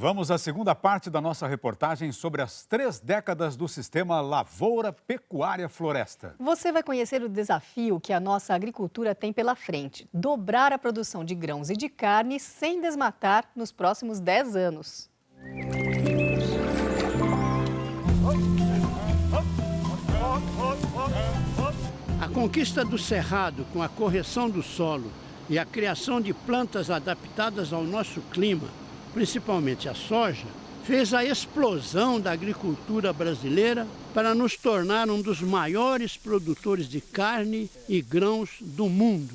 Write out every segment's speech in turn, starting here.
Vamos à segunda parte da nossa reportagem sobre as 3 décadas do sistema Lavoura, Pecuária, Floresta. Você vai conhecer o desafio que a nossa agricultura tem pela frente: dobrar a produção de grãos e de carne sem desmatar nos próximos 10 anos. A conquista do cerrado com a correção do solo e a criação de plantas adaptadas ao nosso clima, principalmente a soja, fez a explosão da agricultura brasileira para nos tornar um dos maiores produtores de carne e grãos do mundo.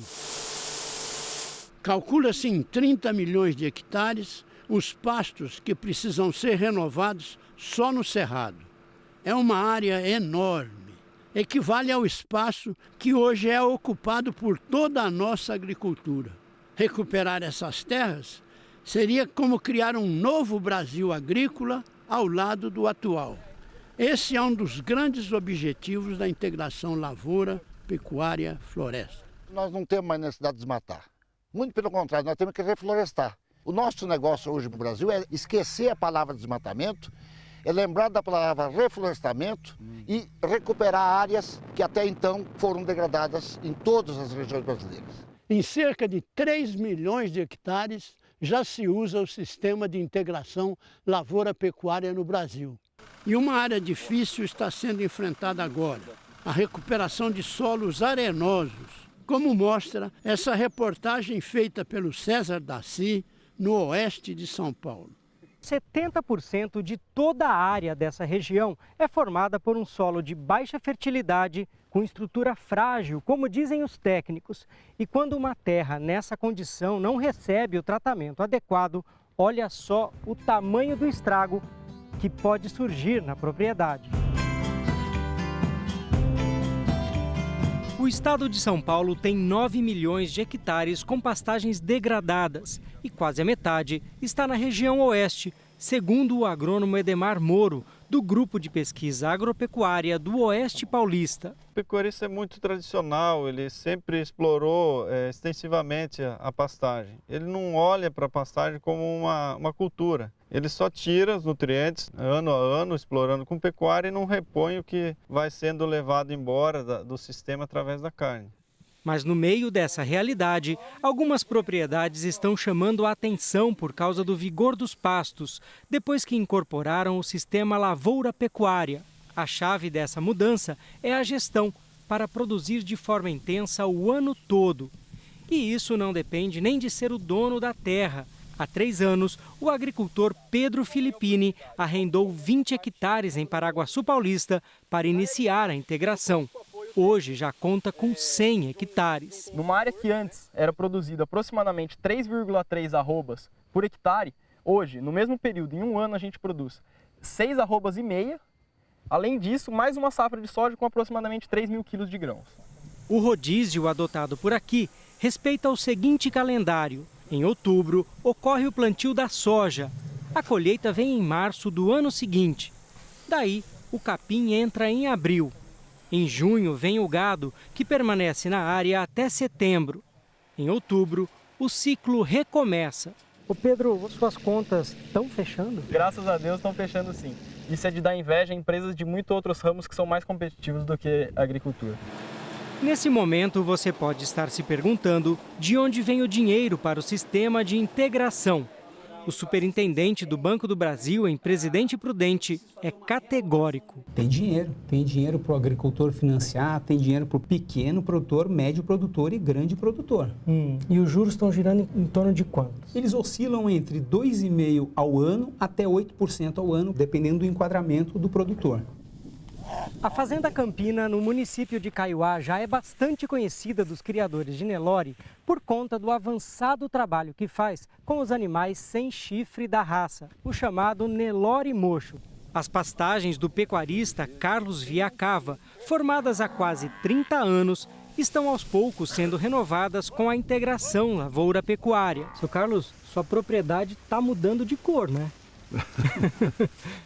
Calcula-se em 30 milhões de hectares os pastos que precisam ser renovados só no cerrado. É uma área enorme, equivale ao espaço que hoje é ocupado por toda a nossa agricultura. Recuperar essas terras seria como criar um novo Brasil agrícola ao lado do atual. Esse é um dos grandes objetivos da integração lavoura, pecuária, floresta. Nós não temos mais necessidade de desmatar. Muito pelo contrário, nós temos que reflorestar. O nosso negócio hoje no Brasil é esquecer a palavra desmatamento, é lembrar da palavra reflorestamento e recuperar áreas que até então foram degradadas em todas as regiões brasileiras. Em cerca de 3 milhões de hectares, já se usa o sistema de integração lavoura-pecuária no Brasil. E uma área difícil está sendo enfrentada agora: a recuperação de solos arenosos, como mostra essa reportagem feita pelo César Daci, no oeste de São Paulo. 70% de toda a área dessa região é formada por um solo de baixa fertilidade, com estrutura frágil, como dizem os técnicos. E quando uma terra nessa condição não recebe o tratamento adequado, olha só o tamanho do estrago que pode surgir na propriedade. O estado de São Paulo tem 9 milhões de hectares com pastagens degradadas e quase a metade está na região oeste, segundo o agrônomo Edemar Moro, do Grupo de Pesquisa Agropecuária do Oeste Paulista. O pecuarista é muito tradicional, ele sempre explorou extensivamente a pastagem. Ele não olha para a pastagem como uma cultura. Ele só tira os nutrientes ano a ano, explorando com pecuária, e não repõe o que vai sendo levado embora do sistema através da carne. Mas no meio dessa realidade, algumas propriedades estão chamando a atenção por causa do vigor dos pastos, depois que incorporaram o sistema lavoura-pecuária. A chave dessa mudança é a gestão, para produzir de forma intensa o ano todo. E isso não depende nem de ser o dono da terra. Há 3 anos, o agricultor Pedro Filippini arrendou 20 hectares em Paraguaçu Paulista para iniciar a integração. Hoje já conta com 100 hectares. Numa área que antes era produzida aproximadamente 3,3 arrobas por hectare, hoje, no mesmo período, em um ano, a gente produz 6 arrobas e meia. Além disso, mais uma safra de soja com aproximadamente 3 mil quilos de grãos. O rodízio adotado por aqui respeita o seguinte calendário. Em outubro, ocorre o plantio da soja. A colheita vem em março do ano seguinte. Daí, o capim entra em abril. Em junho vem o gado, que permanece na área até setembro. Em outubro, o ciclo recomeça. Ô Pedro, suas contas estão fechando? Graças a Deus estão fechando sim. Isso é de dar inveja a empresas de muitos outros ramos que são mais competitivos do que a agricultura. Nesse momento, você pode estar se perguntando de onde vem o dinheiro para o sistema de integração. O superintendente do Banco do Brasil, em Presidente Prudente, é categórico. Tem dinheiro para o agricultor financiar, tem dinheiro para o pequeno produtor, médio produtor e grande produtor. E os juros estão girando em torno de quantos? Eles oscilam entre 2,5% ao ano até 8% ao ano, dependendo do enquadramento do produtor. A Fazenda Campina, no município de Caiuá, já é bastante conhecida dos criadores de Nelore por conta do avançado trabalho que faz com os animais sem chifre da raça, o chamado Nelore mocho. As pastagens do pecuarista Carlos Viacava, formadas há quase 30 anos, estão aos poucos sendo renovadas com a integração lavoura-pecuária. Seu Carlos, sua propriedade está mudando de cor, né?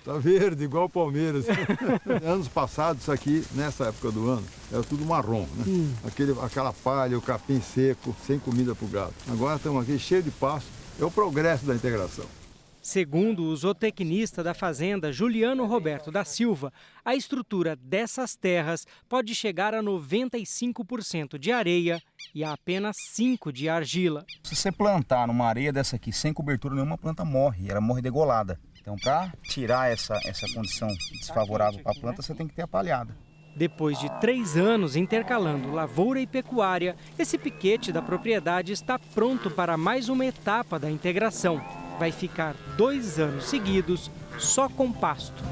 Tá verde, igual o Palmeiras. Anos passados, isso aqui, nessa época do ano, era tudo marrom, né? Aquela palha, o capim seco, sem comida para o gado. Agora estamos aqui cheio de pasto. É o progresso da integração. Segundo o zootecnista da fazenda, Juliano Roberto da Silva, a estrutura dessas terras pode chegar a 95% de areia e a apenas 5% de argila. Se você plantar numa areia dessa aqui sem cobertura nenhuma, a planta morre, ela morre degolada. Então, para tirar essa condição desfavorável para a planta, você tem que ter a palhada. Depois de 3 anos intercalando lavoura e pecuária, esse piquete da propriedade está pronto para mais uma etapa da integração. Vai ficar 2 anos seguidos só com pasto.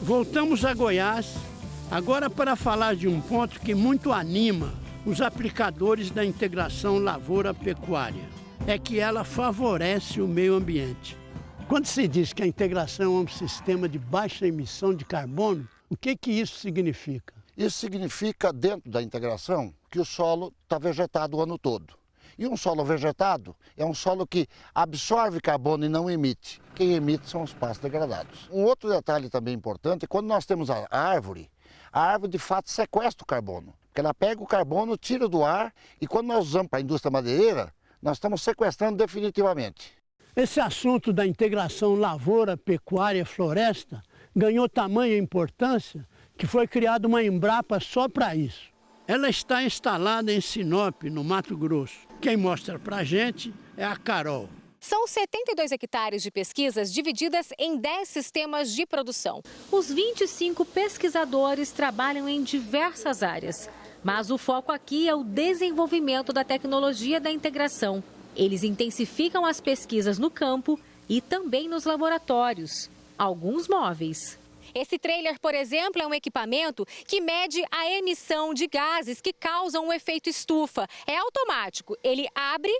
Voltamos a Goiás, agora para falar de um ponto que muito anima os aplicadores da integração lavoura-pecuária. É que ela favorece o meio ambiente. Quando se diz que a integração é um sistema de baixa emissão de carbono, o que isso significa? Isso significa, dentro da integração, que o solo está vegetado o ano todo. E um solo vegetado é um solo que absorve carbono e não emite. Quem emite são os pastos degradados. Um outro detalhe também importante é quando nós temos a árvore de fato sequestra o carbono. Porque ela pega o carbono, tira do ar e quando nós usamos para a indústria madeireira, nós estamos sequestrando definitivamente. Esse assunto da integração lavoura, pecuária, floresta ganhou tamanha importância que foi criada uma Embrapa só para isso. Ela está instalada em Sinop, no Mato Grosso. Quem mostra para a gente é a Carol. São 72 hectares de pesquisas divididas em 10 sistemas de produção. Os 25 pesquisadores trabalham em diversas áreas, mas o foco aqui é o desenvolvimento da tecnologia da integração. Eles intensificam as pesquisas no campo e também nos laboratórios, alguns móveis. Esse trailer, por exemplo, é um equipamento que mede a emissão de gases que causam o efeito estufa. É automático, ele abre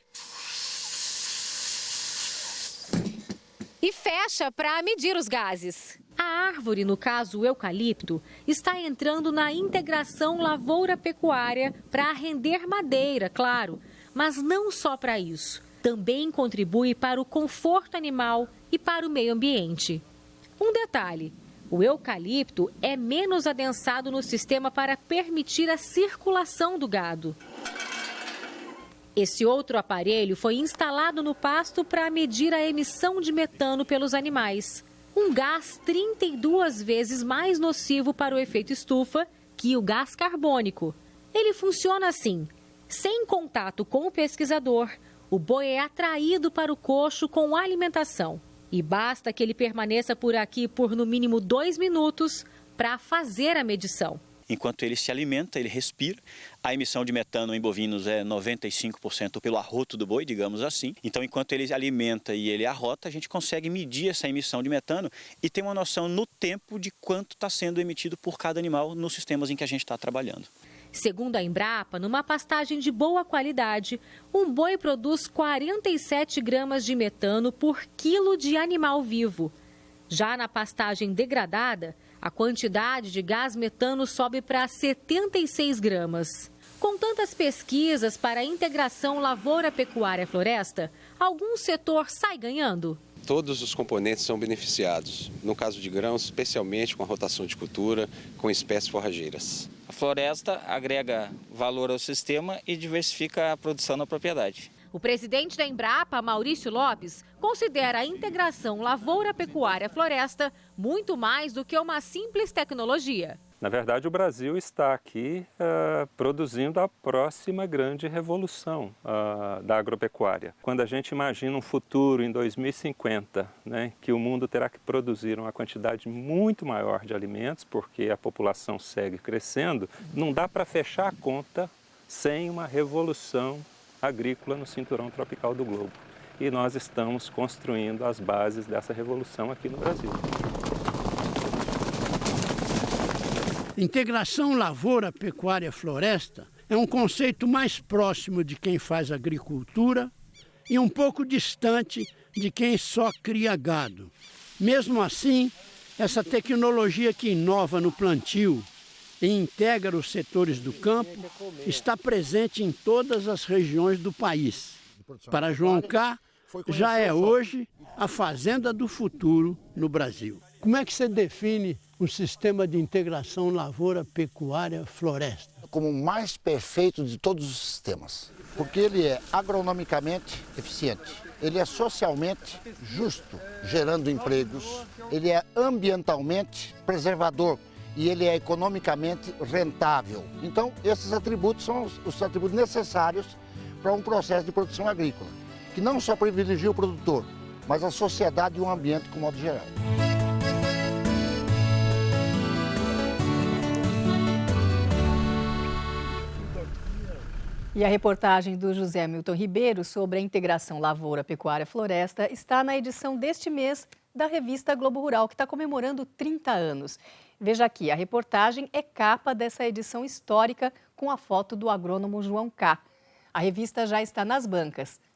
e fecha para medir os gases. A árvore, no caso o eucalipto, está entrando na integração lavoura-pecuária para render madeira, claro. Mas não só para isso. Também contribui para o conforto animal e para o meio ambiente. Um detalhe, o eucalipto é menos adensado no sistema para permitir a circulação do gado. Esse outro aparelho foi instalado no pasto para medir a emissão de metano pelos animais. Um gás 32 vezes mais nocivo para o efeito estufa que o gás carbônico. Ele funciona assim. Sem contato com o pesquisador, o boi é atraído para o coxo com alimentação. E basta que ele permaneça por aqui por no mínimo 2 minutos para fazer a medição. Enquanto ele se alimenta, ele respira. A emissão de metano em bovinos é 95% pelo arroto do boi, digamos assim. Então, enquanto ele alimenta e ele arrota, a gente consegue medir essa emissão de metano e ter uma noção no tempo de quanto está sendo emitido por cada animal nos sistemas em que a gente está trabalhando. Segundo a Embrapa, numa pastagem de boa qualidade, um boi produz 47 gramas de metano por quilo de animal vivo. Já na pastagem degradada, a quantidade de gás metano sobe para 76 gramas. Com tantas pesquisas para a integração lavoura-pecuária-floresta, algum setor sai ganhando? Todos os componentes são beneficiados. No caso de grãos, especialmente com a rotação de cultura, com espécies forrageiras. A floresta agrega valor ao sistema e diversifica a produção na propriedade. O presidente da Embrapa, Maurício Lopes, considera a integração lavoura-pecuária-floresta muito mais do que uma simples tecnologia. Na verdade, o Brasil está aqui produzindo a próxima grande revolução da agropecuária. Quando a gente imagina um futuro em 2050, né, que o mundo terá que produzir uma quantidade muito maior de alimentos, porque a população segue crescendo, não dá para fechar a conta sem uma revolução agrícola no cinturão tropical do globo. E nós estamos construindo as bases dessa revolução aqui no Brasil. Integração lavoura-pecuária-floresta é um conceito mais próximo de quem faz agricultura e um pouco distante de quem só cria gado. Mesmo assim, essa tecnologia que inova no plantio e integra os setores do campo está presente em todas as regiões do país. Para João K., já é hoje a fazenda do futuro no Brasil. Como é que você define um sistema de integração lavoura-pecuária-floresta? como o mais perfeito de todos os sistemas, porque ele é agronomicamente eficiente, ele é socialmente justo, gerando empregos, ele é ambientalmente preservador e ele é economicamente rentável. Então, esses atributos são os atributos necessários para um processo de produção agrícola, que não só privilegia o produtor, mas a sociedade e o ambiente de modo geral. E a reportagem do José Milton Ribeiro sobre a integração Lavoura, Pecuária, Floresta está na edição deste mês da revista Globo Rural, que está comemorando 30 anos. Veja aqui, a reportagem é capa dessa edição histórica com a foto do agrônomo João K. A revista já está nas bancas.